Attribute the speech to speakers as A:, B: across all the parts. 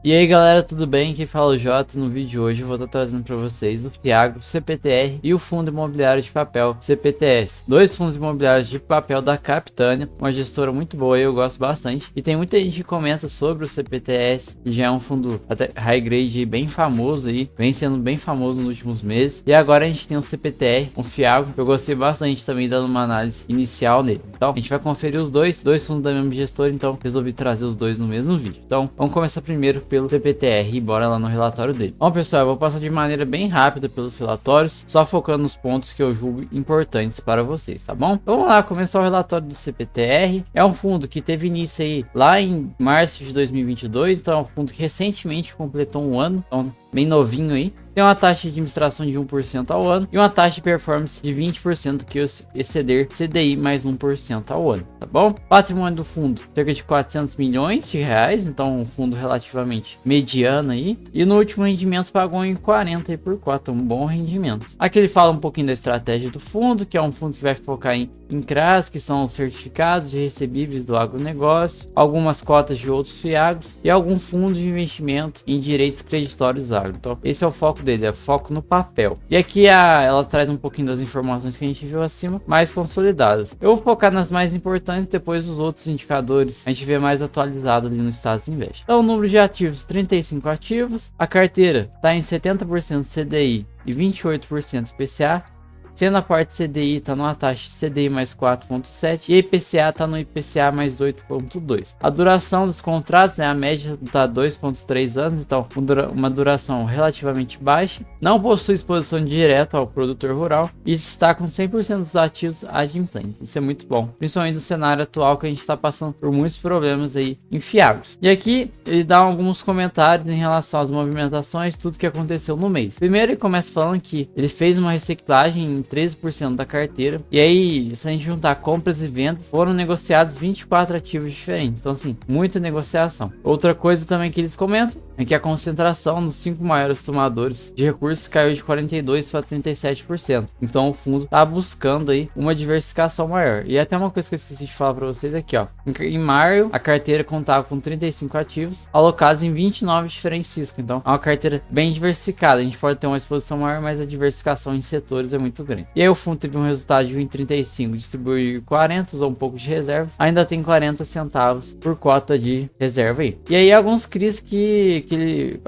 A: E aí galera, tudo bem? Quem fala é o Jota. No vídeo de hoje eu vou estar trazendo para vocês o Fiagro CPTR e o Fundo Imobiliário de Papel CPTS. Dois fundos imobiliários de papel da Capitânia, uma gestora muito boa, eu gosto bastante. E tem muita gente que comenta sobre o CPTS, que já é um fundo até high grade bem famoso aí, vem sendo bem famoso nos últimos meses. E agora a gente tem o CPTR, o Fiagro, que eu gostei bastante também, dando uma análise inicial nele. Então a gente vai conferir os dois fundos da mesma gestora, então resolvi trazer os dois no mesmo vídeo. Então vamos começar primeiro pelo CPTR e bora lá no relatório dele. Bom pessoal, eu vou passar de maneira bem rápida pelos relatórios, só focando nos pontos que eu julgo importantes para vocês, tá bom? Então, vamos lá, começar o relatório do CPTR. É um fundo que teve início aí lá em março de 2022, então é um fundo que recentemente completou um ano, então bem novinho aí. Tem uma taxa de administração de 1% ao ano e uma taxa de performance de 20% que exceder CDI mais 1% ao ano, tá bom? Patrimônio do fundo, cerca de 400 milhões de reais, então um fundo relativamente mediano aí. E no último rendimento pagou em 40 por cota, um bom rendimento. Aqui ele fala um pouquinho da estratégia do fundo, que é um fundo que vai focar em CRAs, que são os certificados de recebíveis do agronegócio, algumas cotas de outros fiagros e algum fundo de investimento em direitos creditórios agro. Então esse é o foco dele, é foco no papel. E aqui ela traz um pouquinho das informações que a gente viu acima, mais consolidadas. Eu vou focar nas mais importantes, depois os outros indicadores a gente vê mais atualizado ali no Status Invest. Então o número de ativos, 35 ativos, a carteira está em 70% CDI e 28% IPCA, sendo a parte CDI está numa taxa de CDI mais 4,7 e IPCA está no IPCA mais 8,2. A duração dos contratos, a média está 2,3 anos, então uma duração relativamente baixa. Não possui exposição direta ao produtor rural e está com 100% dos ativos adimplentes. Isso é muito bom, principalmente no cenário atual que a gente está passando por muitos problemas aí em fiagros. E aqui ele dá alguns comentários em relação às movimentações, tudo que aconteceu no mês. Primeiro ele começa falando que ele fez uma reciclagem em 13% da carteira. E aí, se a gente juntar compras e vendas, foram negociados 24 ativos diferentes. Então, assim, muita negociação. Outra coisa também que eles comentam é que a concentração nos 5 maiores tomadores de recursos caiu de 42% para 37%. Então, o fundo está buscando aí uma diversificação maior. E até uma coisa que eu esqueci de falar para vocês aqui, ó. Em maio, a carteira contava com 35 ativos alocados em 29 diferentes riscos. Então, é uma carteira bem diversificada. A gente pode ter uma exposição maior, mas a diversificação em setores é muito grande. E aí o fundo teve um resultado de 1,35, distribuiu 40, usou um pouco de reserva, ainda tem 40 centavos por cota de reserva aí. E aí alguns CRAs que ele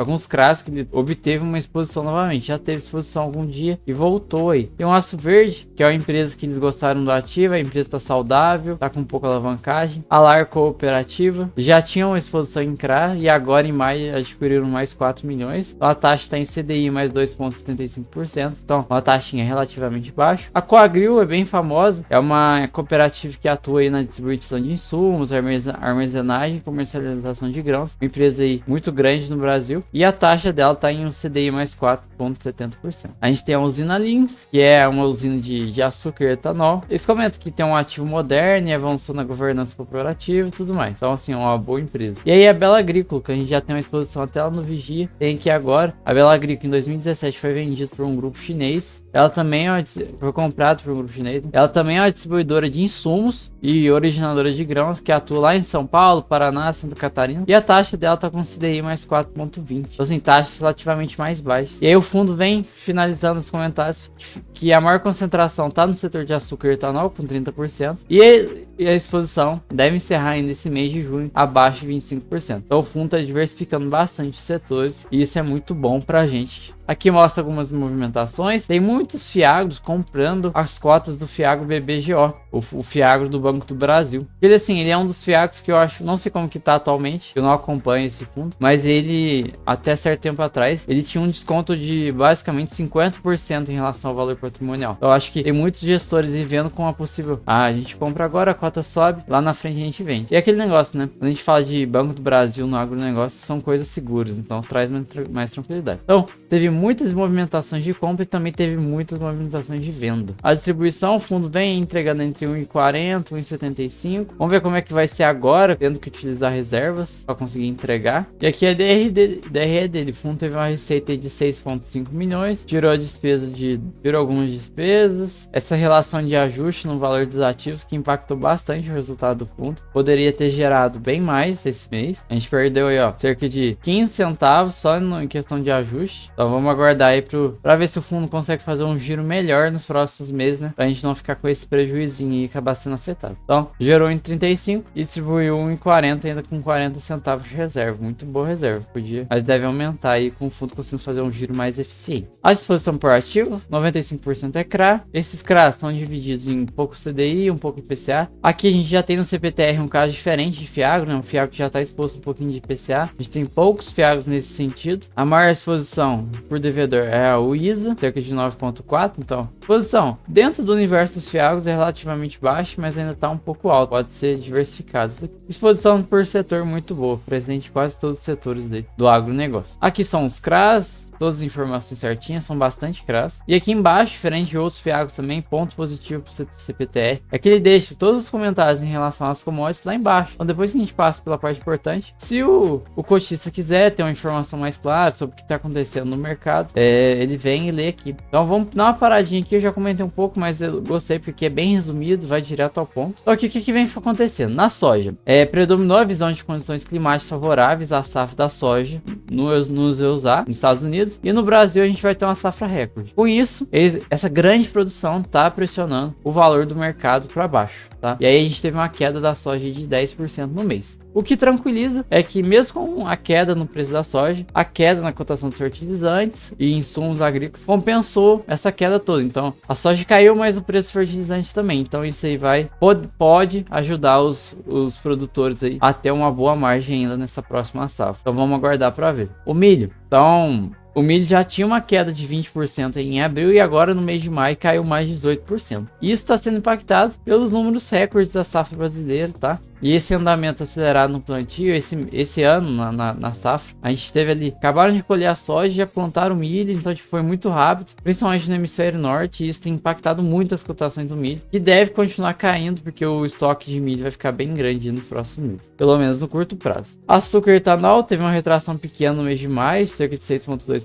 A: obteve uma exposição novamente, já teve exposição algum dia e voltou aí. Tem o Aço Verde, que é uma empresa que eles gostaram do ativo, a empresa está saudável, está com pouca alavancagem. A Lar Cooperativa, já tinha uma exposição em CRA e agora em maio adquiriram mais 4 milhões. Então a taxa está em CDI mais 2,75%, então uma taxinha relativamente baixo. A Coagril é bem famosa, é uma cooperativa que atua aí na distribuição de insumos, armazenagem e comercialização de grãos, uma empresa aí muito grande no Brasil, e a taxa dela está em um CDI mais 4,70%. A gente tem a usina Lins, que é uma usina de açúcar e etanol. Eles comentam que tem um ativo moderno e avançou na governança corporativa e tudo mais. Então, assim, é uma boa empresa. E aí a Bela Agrícola, que a gente já tem uma exposição até lá no Vigia, tem aqui agora. A Bela Agrícola em 2017 foi vendida por um grupo chinês. Ela também foi comprada por um grupo chinês. Ela também é uma distribuidora de insumos e originadora de grãos que atua lá em São Paulo, Paraná, Santa Catarina. E a taxa dela tá com CDI mais 4,20. Então, assim, taxas relativamente mais baixas. E aí o fundo vem finalizando os comentários que a maior concentração tá no setor de açúcar e etanol, com 30%. E a exposição deve encerrar ainda esse mês de junho abaixo de 25%. Então o fundo está diversificando bastante os setores e isso é muito bom pra gente. Aqui mostra algumas movimentações. Tem muitos fiagros comprando as cotas do Fiagro BBGO, o Fiagro do Banco do Brasil. Ele, assim, ele é um dos fiagros que eu acho, não sei como que tá atualmente, eu não acompanho esse fundo, mas ele, até certo tempo atrás, ele tinha um desconto de basicamente 50% em relação ao valor patrimonial. Eu acho que tem muitos gestores vivendo com a possível, a gente compra agora, a cota sobe, lá na frente a gente vende. E aquele negócio, né? Quando a gente fala de Banco do Brasil no agronegócio, são coisas seguras, então traz mais tranquilidade. Então, teve muitas movimentações de compra e também teve muitas movimentações de venda. A distribuição, o fundo vem entregando entre 1,40 e 1,75. Vamos ver como é que vai ser agora, tendo que utilizar reservas para conseguir entregar. E aqui é a DRE dele. O fundo teve uma receita de 6,5 milhões, tirou algumas despesas. Essa relação de ajuste no valor dos ativos que impactou bastante bastante o resultado do fundo. Poderia ter gerado bem mais esse mês. A gente perdeu aí, ó, cerca de 15 centavos só em questão de ajuste. Então vamos aguardar aí pra ver se o fundo consegue fazer um giro melhor nos próximos meses, né? Pra gente não ficar com esse prejuízinho e acabar sendo afetado. Então, gerou em 35 e distribuiu em 40, ainda com 40 centavos de reserva. Muito boa reserva, podia. Mas deve aumentar aí com o fundo conseguindo fazer um giro mais eficiente. A disposição por ativo, 95% é CRA. Esses CRAs estão divididos em um pouco CDI e um pouco IPCA. Aqui a gente já tem no CPTR um caso diferente de Fiagro, né? Um Fiagro que já está exposto um pouquinho de IPCA. A gente tem poucos Fiagros nesse sentido. A maior exposição por devedor é a UISA, cerca de 9,4. Então, exposição dentro do universo dos Fiagros é relativamente baixa, mas ainda está um pouco alto. Pode ser diversificado. Exposição por setor muito boa, presente em quase todos os setores do agronegócio. Aqui são os CRAs, todas as informações certinhas, são bastante CRAs. E aqui embaixo, diferente de outros Fiagros também, ponto positivo para o CPTR, é que ele deixa todos os comentários em relação às commodities lá embaixo. Então depois que a gente passa pela parte importante, se o cotista quiser ter uma informação mais clara sobre o que está acontecendo no mercado, ele vem e lê aqui. Então vamos dar uma paradinha aqui, eu já comentei um pouco, mas eu gostei porque é bem resumido, vai direto ao ponto. Então aqui o que vem acontecendo? Na soja, predominou a visão de condições climáticas favoráveis à safra da soja nos EUSA, nos Estados Unidos, e no Brasil a gente vai ter uma safra recorde. Com isso, essa grande produção está pressionando o valor do mercado para baixo, tá? E aí a gente teve uma queda da soja de 10% no mês. O que tranquiliza é que mesmo com a queda no preço da soja, a queda na cotação de fertilizantes e insumos agrícolas compensou essa queda toda. Então a soja caiu, mas o preço do fertilizante também. Então isso aí pode ajudar os produtores aí a ter uma boa margem ainda nessa próxima safra. Então vamos aguardar para ver. O milho. Então o milho já tinha uma queda de 20% em abril e agora no mês de maio caiu mais de 18%. Isso está sendo impactado pelos números recordes da safra brasileira, tá? E esse andamento acelerado no plantio, esse ano na safra, a gente teve ali, acabaram de colher a soja e já plantaram o milho, então foi muito rápido, principalmente no hemisfério norte, e isso tem impactado muito as cotações do milho, que deve continuar caindo, porque o estoque de milho vai ficar bem grande nos próximos meses, pelo menos no curto prazo. Açúcar e etanol teve uma retração pequena no mês de maio, cerca de 6,2%.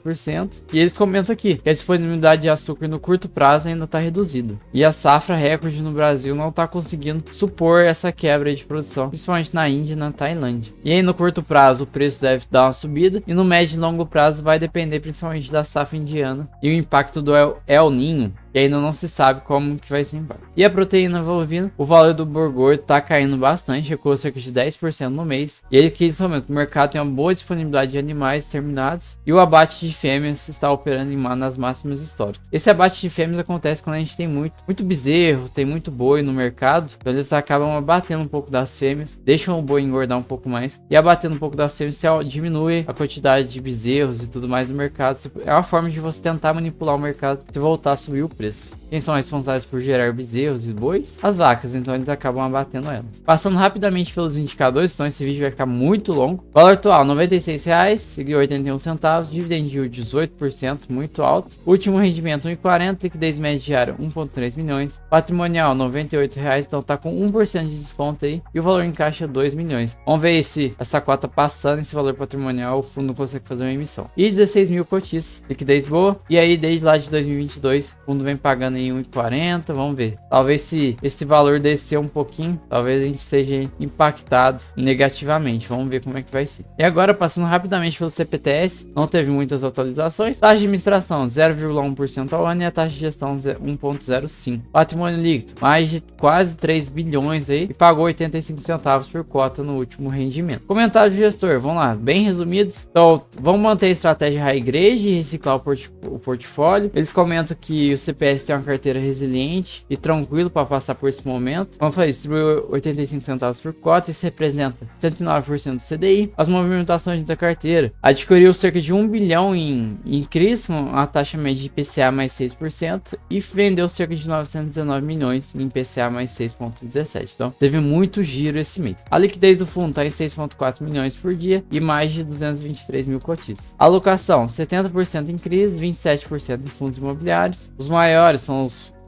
A: E eles comentam aqui que a disponibilidade de açúcar no curto prazo ainda está reduzida. E a safra recorde no Brasil não está conseguindo supor essa quebra de produção, principalmente na Índia e na Tailândia. E aí no curto prazo o preço deve dar uma subida e no médio e longo prazo vai depender principalmente da safra indiana e o impacto do El Niño, que ainda não se sabe como que vai ser embora. E a proteína bovina, o valor do boi gordo está caindo bastante, recuou cerca de 10% no mês. E ele que nesse momento o mercado tem uma boa disponibilidade de animais terminados e o abate de fêmeas está operando nas máximas históricas. Esse abate de fêmeas acontece quando a gente tem muito bezerro, tem muito boi no mercado, então eles acabam abatendo um pouco das fêmeas, deixam o boi engordar um pouco mais e abatendo um pouco das fêmeas diminui a quantidade de bezerros e tudo mais no mercado. É uma forma de você tentar manipular o mercado se voltar a subir o preço. Quem são responsáveis por gerar bezerros e bois? As vacas, então eles acabam abatendo elas. Passando rapidamente pelos indicadores, então esse vídeo vai ficar muito longo. Valor atual, R$ 96,81, dividend yield 18%, muito alto. Último rendimento, 1,40, liquidez média diária, 1,3 milhões. Patrimonial, R$ 98,00, então tá com 1% de desconto aí. E o valor em caixa, 2 milhões. Vamos ver se essa cota passando esse valor patrimonial, o fundo consegue fazer uma emissão. E 16 mil cotistas, liquidez boa. E aí, desde lá de 2022, o fundo vem pagando em 1,40, vamos ver. Talvez se esse valor descer um pouquinho, talvez a gente seja impactado negativamente. Vamos ver como é que vai ser. E agora, passando rapidamente pelo CPTS, não teve muitas atualizações. Taxa de administração 0,1% ao ano e a taxa de gestão 1,05%. Patrimônio líquido, mais de quase 3 bilhões aí e pagou 85 centavos por cota no último rendimento. Comentário do gestor, vamos lá, bem resumidos. Então, vamos manter a estratégia high grade e reciclar o portfólio. Eles comentam que o CPS tem uma carteira resiliente e tranquilo para passar por esse momento. Como eu falei, distribuiu 85 centavos por cota, isso representa 109% do CDI. As movimentações da carteira, adquiriu cerca de 1 bilhão em CRIs, uma taxa média de IPCA mais 6%, e vendeu cerca de 919 milhões em IPCA mais 6,17%. Então, teve muito giro esse mês. A liquidez do fundo está em 6,4 milhões por dia e mais de 223 mil cotistas. Alocação, 70% em CRIs, 27% em fundos imobiliários. Os maiores são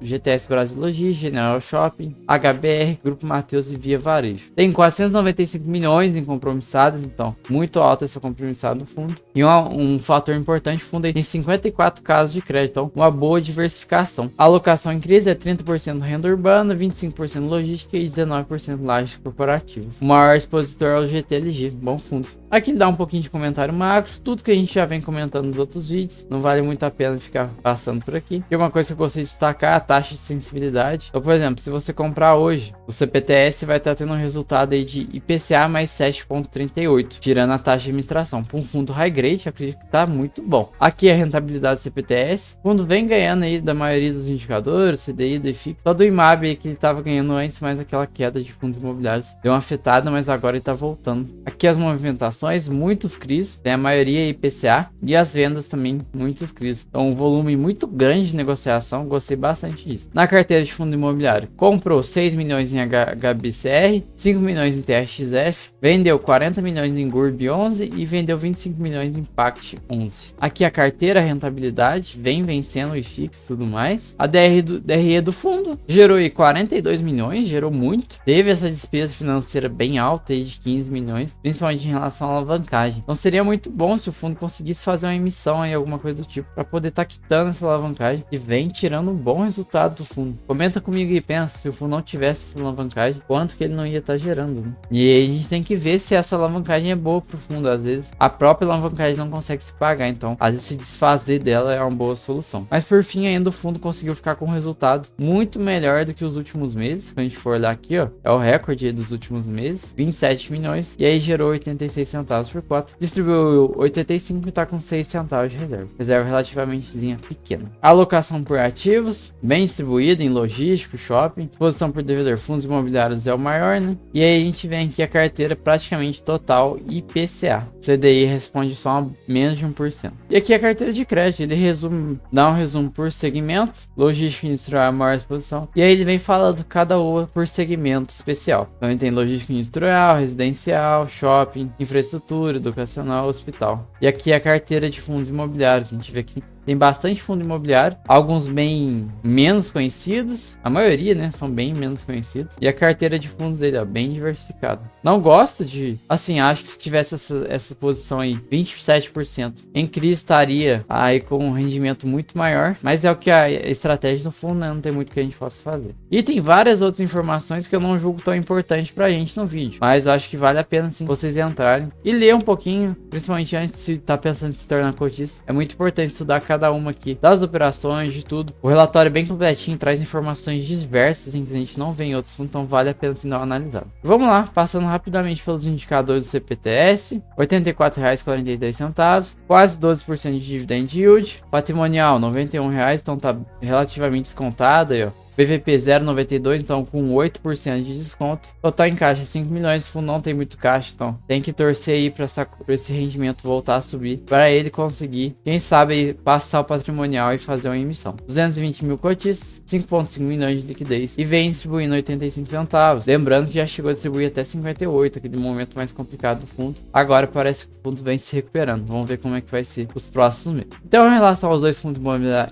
A: GTS Brasil Logística, General Shopping, HBR, Grupo Mateus e Via Varejo. Tem 495 milhões em compromissadas, então muito alta essa compromissada do fundo. E um fator importante, o fundo tem 54 casos de crédito, então uma boa diversificação. A alocação em crise é 30% renda urbana, 25% logística e 19% lajes corporativas. O maior expositor é o GTLG, bom fundo. Aqui dá um pouquinho de comentário macro, tudo que a gente já vem comentando nos outros vídeos, não vale muito a pena ficar passando por aqui. E uma coisa que eu gostei de destacar é a taxa de sensibilidade. Então, por exemplo, se você comprar hoje, o CPTS vai estar tendo um resultado aí de IPCA mais 7,38, tirando a taxa de administração. Para um fundo high grade, acredito que está muito bom. Aqui é a rentabilidade do CPTS, o fundo vem ganhando aí da maioria dos indicadores, CDI, DFI, só do IMAB aí que ele estava ganhando antes, mas aquela queda de fundos imobiliários deu uma afetada, mas agora ele está voltando. Aqui as movimentações, muitos CRIs, tem a maioria IPCA e as vendas também, muitos CRIs. Então um volume muito grande de negociação, gostei bastante disso. Na carteira de fundo imobiliário, comprou 6 milhões em HBCR, 5 milhões em TRXF, vendeu 40 milhões em GURB 11 e vendeu 25 milhões em PACT 11. Aqui a carteira, a rentabilidade, vem vencendo o IFIX e tudo mais. A DRE do fundo gerou aí 42 milhões, gerou muito. Teve essa despesa financeira bem alta aí de 15 milhões, principalmente em relação à alavancagem. Então seria muito bom se o fundo conseguisse fazer uma emissão aí, alguma coisa do tipo, para poder estar quitando essa alavancagem e vem tirando um bom resultado do fundo. Comenta comigo e pensa, se o fundo não tivesse essa alavancagem, quanto que ele não ia estar gerando, né? E aí a gente tem que ver se essa alavancagem é boa pro fundo. Às vezes a própria alavancagem não consegue se pagar, então às vezes se desfazer dela é uma boa solução. Mas por fim ainda o fundo conseguiu ficar com um resultado muito melhor do que os últimos meses. Quando a gente for olhar aqui, ó, é o recorde dos últimos meses, 27 milhões, e aí gerou 86 centavos por cota, distribuiu 85 e tá com 6 centavos de reserva relativamente pequena. Alocação por ativos, bem distribuída em logístico, shopping, exposição por devedor, fundos imobiliários é o maior, né? E aí a gente vem aqui a carteira praticamente total IPCA. CDI responde só a menos de 1%. E aqui a carteira de crédito, ele dá um resumo por segmento, logística industrial é a maior exposição, e aí ele vem falando cada uma por segmento especial. Então ele tem logística industrial, residencial, shopping, infraestrutura, educacional, hospital. E aqui a carteira de fundos imobiliários, a gente vê que tem bastante fundo imobiliário, alguns bem menos conhecidos, a maioria, né, são bem menos conhecidos. E a carteira de fundos dele, ó, bem diversificada. Não gosto de, assim, acho que se tivesse essa posição aí, 27%, em crise estaria aí com um rendimento muito maior, mas é o que a estratégia do fundo, né, não tem muito que a gente possa fazer. E tem várias outras informações que eu não julgo tão importante pra gente no vídeo, mas eu acho que vale a pena, sim, vocês entrarem e ler um pouquinho, principalmente antes de se tá pensando em se tornar cotista. É muito importante estudar cada uma aqui das operações, de tudo. O relatório é bem completinho, traz informações diversas que a gente não vê em outros fundos, então vale a pena se dar uma analisada. Vamos lá, passando rapidamente pelos indicadores do CPTS, R$ 84,43, quase 12% de dividend yield, patrimonial R$ 91, então tá relativamente descontado aí, ó. BVP 0,92, então com 8% de desconto. Total em caixa 5 milhões, o fundo não tem muito caixa, então tem que torcer aí para esse rendimento voltar a subir, para ele conseguir, quem sabe, aí, passar o patrimonial e fazer uma emissão. 220 mil cotistas, 5,5 milhões de liquidez e vem distribuindo 85 centavos. Lembrando que já chegou a distribuir até 58, aquele momento mais complicado do fundo. Agora parece que o fundo vem se recuperando. Vamos ver como é que vai ser os próximos meses. Então, em relação aos dois fundos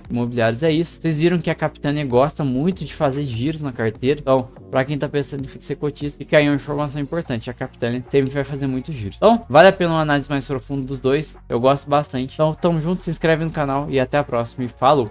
A: imobiliários, é isso. Vocês viram que a Capitânia gosta muito de fazer giros na carteira. Então, para quem tá pensando em ser cotista, fica aí uma informação importante: a Capitânia sempre vai fazer muitos giros. Então, vale a pena uma análise mais profunda dos dois. Eu gosto bastante. Então, tamo junto, se inscreve no canal e até a próxima. E falou!